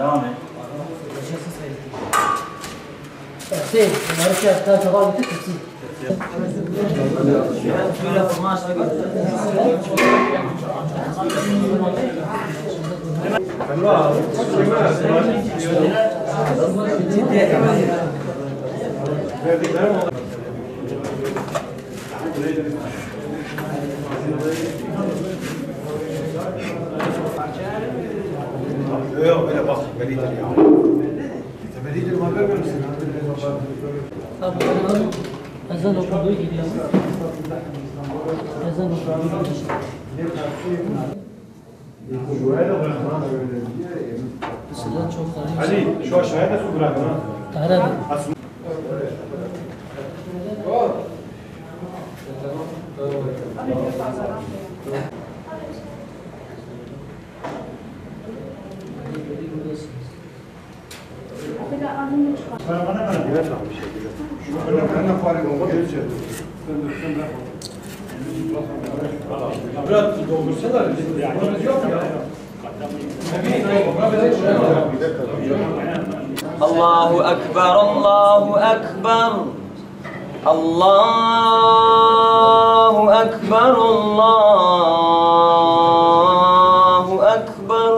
Devam et. Şey, bunları şey yaptılar, tabağa getir, tepsi. Şöyle forma aşağı götür. Yok öyle bak velidir ya. Velidir mi haber verir misin? Tabii, ezan okunduğu gidiyor. Ezan okunduğu gidiyor. Sıra çok karışık. Ali şu aşağıya da su bırakın ha. Tahir abi. Biraz doldursalar. Yok ya. Allahu Ekber, Allahu Ekber. Allahu Ekber, Allahu Ekber.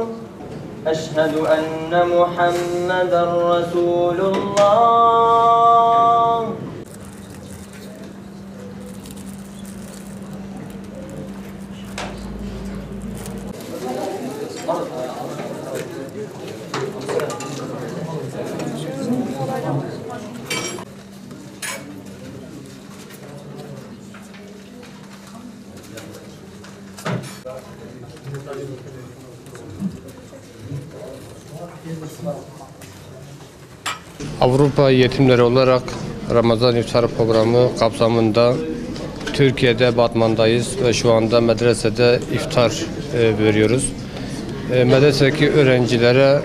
Eşhedü enne Muhammeden Resulullah. Avrupa yetimleri olarak Ramazan İftar Programı kapsamında Türkiye'de Batman'dayız ve şu anda medresede iftar veriyoruz. Medresedeki öğrencilere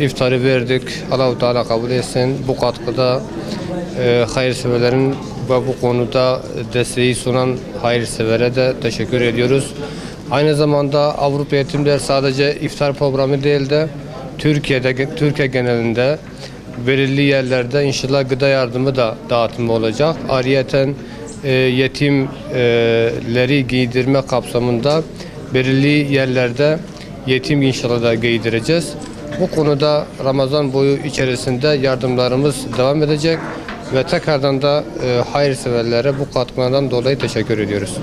iftarı verdik. Allah-u Teala kabul etsin. Bu katkıda hayırseverlerin ve bu konuda desteği sunan hayırsevere de teşekkür ediyoruz. Aynı zamanda Avrupa Yetimler sadece iftar programı değil de Türkiye genelinde belirli yerlerde inşallah gıda yardımı da dağıtımı olacak. Ayrıyeten yetimleri giydirme kapsamında belirli yerlerde yetim inşallah da giydireceğiz. Bu konuda Ramazan boyu içerisinde yardımlarımız devam edecek ve tekrardan da hayırseverlere bu katkılardan dolayı teşekkür ediyoruz.